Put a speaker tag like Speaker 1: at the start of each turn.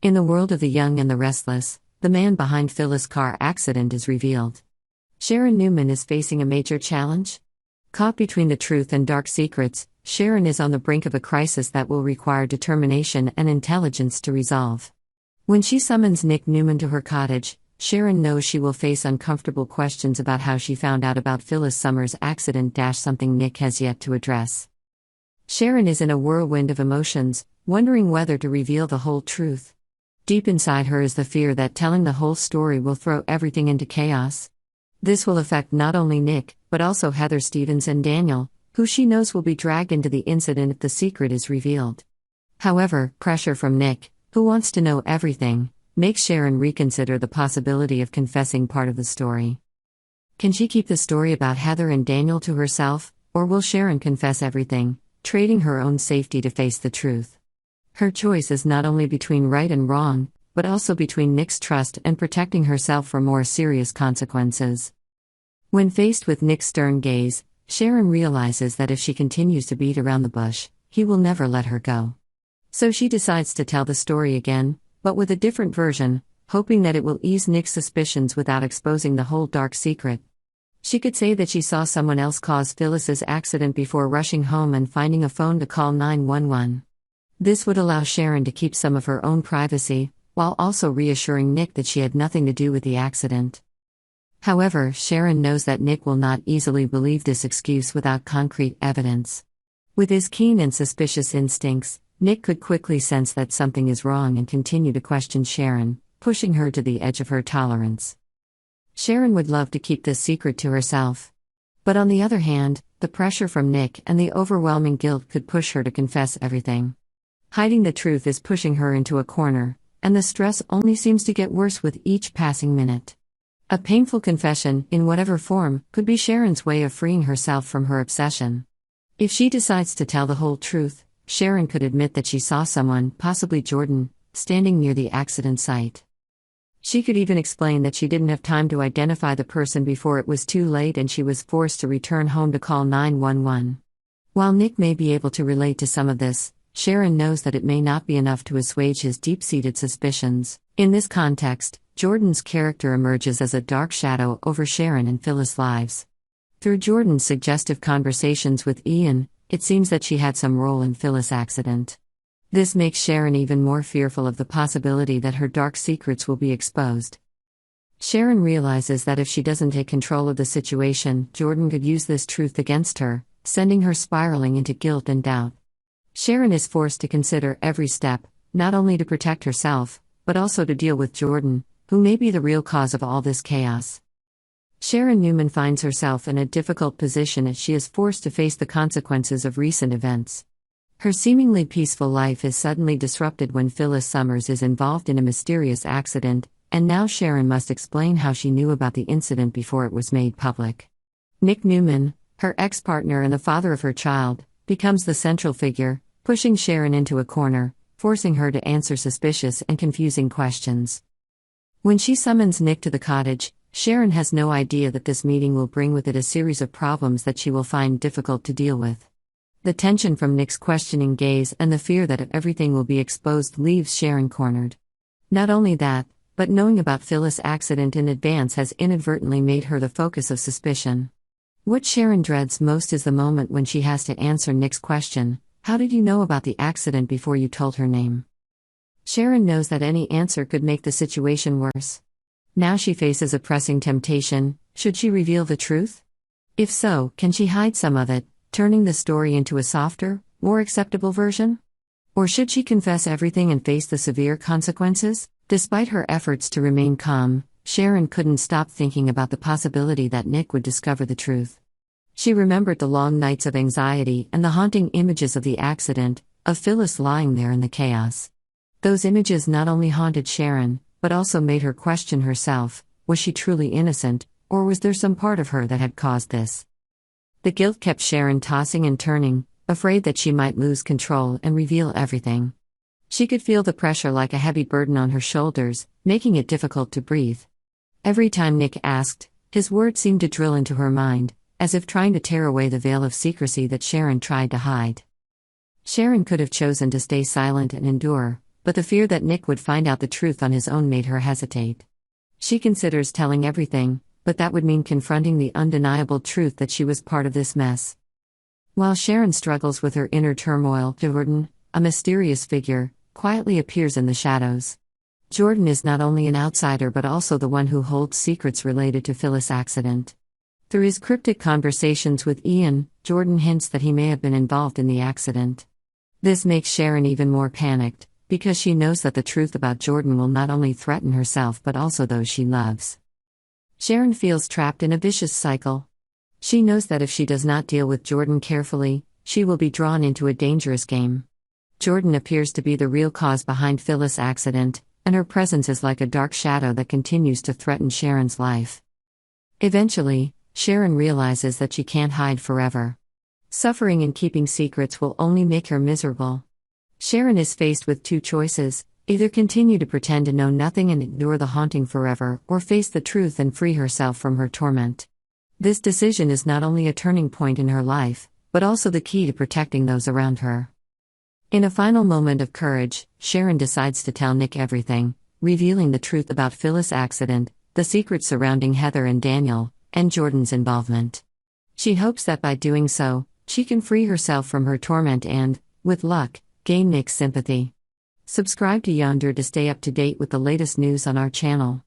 Speaker 1: In the world of the young and the restless, the man behind Phyllis' car accident is revealed. Sharon Newman is facing a major challenge. Caught between the truth and dark secrets, Sharon is on the brink of a crisis that will require determination and intelligence to resolve. When she summons Nick Newman to her cottage, Sharon knows she will face uncomfortable questions about how she found out about Phyllis Summers' accident — something Nick has yet to address. Sharon is in a whirlwind of emotions, wondering whether to reveal the whole truth. Deep inside her is the fear that telling the whole story will throw everything into chaos. This will affect not only Nick, but also Heather Stevens and Daniel, who she knows will be dragged into the incident if the secret is revealed. However, pressure from Nick, who wants to know everything, makes Sharon reconsider the possibility of confessing part of the story. Can she keep the story about Heather and Daniel to herself, or will Sharon confess everything, trading her own safety to face the truth? Her choice is not only between right and wrong, but also between Nick's trust and protecting herself from more serious consequences. When faced with Nick's stern gaze, Sharon realizes that if she continues to beat around the bush, he will never let her go. So she decides to tell the story again, but with a different version, hoping that it will ease Nick's suspicions without exposing the whole dark secret. She could say that she saw someone else cause Phyllis's accident before rushing home and finding a phone to call 911. This would allow Sharon to keep some of her own privacy, while also reassuring Nick that she had nothing to do with the accident. However, Sharon knows that Nick will not easily believe this excuse without concrete evidence. With his keen and suspicious instincts, Nick could quickly sense that something is wrong and continue to question Sharon, pushing her to the edge of her tolerance. Sharon would love to keep this secret to herself. But on the other hand, the pressure from Nick and the overwhelming guilt could push her to confess everything. Hiding the truth is pushing her into a corner, and the stress only seems to get worse with each passing minute. A painful confession, in whatever form, could be Sharon's way of freeing herself from her obsession. If she decides to tell the whole truth, Sharon could admit that she saw someone, possibly Jordan, standing near the accident site. She could even explain that she didn't have time to identify the person before it was too late and she was forced to return home to call 911. While Nick may be able to relate to some of this, Sharon knows that it may not be enough to assuage his deep-seated suspicions. In this context, Jordan's character emerges as a dark shadow over Sharon and Phyllis' lives. Through Jordan's suggestive conversations with Ian, it seems that she had some role in Phyllis' accident. This makes Sharon even more fearful of the possibility that her dark secrets will be exposed. Sharon realizes that if she doesn't take control of the situation, Jordan could use this truth against her, sending her spiraling into guilt and doubt. Sharon is forced to consider every step, not only to protect herself, but also to deal with Jordan, who may be the real cause of all this chaos. Sharon Newman finds herself in a difficult position as she is forced to face the consequences of recent events. Her seemingly peaceful life is suddenly disrupted when Phyllis Summers is involved in a mysterious accident, and now Sharon must explain how she knew about the incident before it was made public. Nick Newman, her ex-partner and the father of her child, becomes the central figure, pushing Sharon into a corner, forcing her to answer suspicious and confusing questions. When she summons Nick to the cottage, Sharon has no idea that this meeting will bring with it a series of problems that she will find difficult to deal with. The tension from Nick's questioning gaze and the fear that everything will be exposed leaves Sharon cornered. Not only that, but knowing about Phyllis' accident in advance has inadvertently made her the focus of suspicion. What Sharon dreads most is the moment when she has to answer Nick's question, "How did you know about the accident before you told her name?" Sharon knows that any answer could make the situation worse. Now she faces a pressing temptation: should she reveal the truth? If so, can she hide some of it, turning the story into a softer, more acceptable version? Or should she confess everything and face the severe consequences? Despite her efforts to remain calm, Sharon couldn't stop thinking about the possibility that Nick would discover the truth. She remembered the long nights of anxiety and the haunting images of the accident, of Phyllis lying there in the chaos. Those images not only haunted Sharon, but also made her question herself: was she truly innocent, or was there some part of her that had caused this? The guilt kept Sharon tossing and turning, afraid that she might lose control and reveal everything. She could feel the pressure like a heavy burden on her shoulders, making it difficult to breathe. Every time Nick asked, his words seemed to drill into her mind, as if trying to tear away the veil of secrecy that Sharon tried to hide. Sharon could have chosen to stay silent and endure, but the fear that Nick would find out the truth on his own made her hesitate. She considers telling everything, but that would mean confronting the undeniable truth that she was part of this mess. While Sharon struggles with her inner turmoil, Jordan, a mysterious figure, quietly appears in the shadows. Jordan is not only an outsider but also the one who holds secrets related to Phyllis' accident. Through his cryptic conversations with Ian, Jordan hints that he may have been involved in the accident. This makes Sharon even more panicked, because she knows that the truth about Jordan will not only threaten herself but also those she loves. Sharon feels trapped in a vicious cycle. She knows that if she does not deal with Jordan carefully, she will be drawn into a dangerous game. Jordan appears to be the real cause behind Phyllis' accident, and her presence is like a dark shadow that continues to threaten Sharon's life. Eventually, Sharon realizes that she can't hide forever. Suffering and keeping secrets will only make her miserable. Sharon is faced with two choices: either continue to pretend to know nothing and endure the haunting forever, or face the truth and free herself from her torment. This decision is not only a turning point in her life, but also the key to protecting those around her. In a final moment of courage, Sharon decides to tell Nick everything, revealing the truth about Phyllis' accident, the secrets surrounding Heather and Daniel, and Jordan's involvement. She hopes that by doing so, she can free herself from her torment and, with luck, gain Nick's sympathy. Subscribe to Yonder to stay up to date with the latest news on our channel.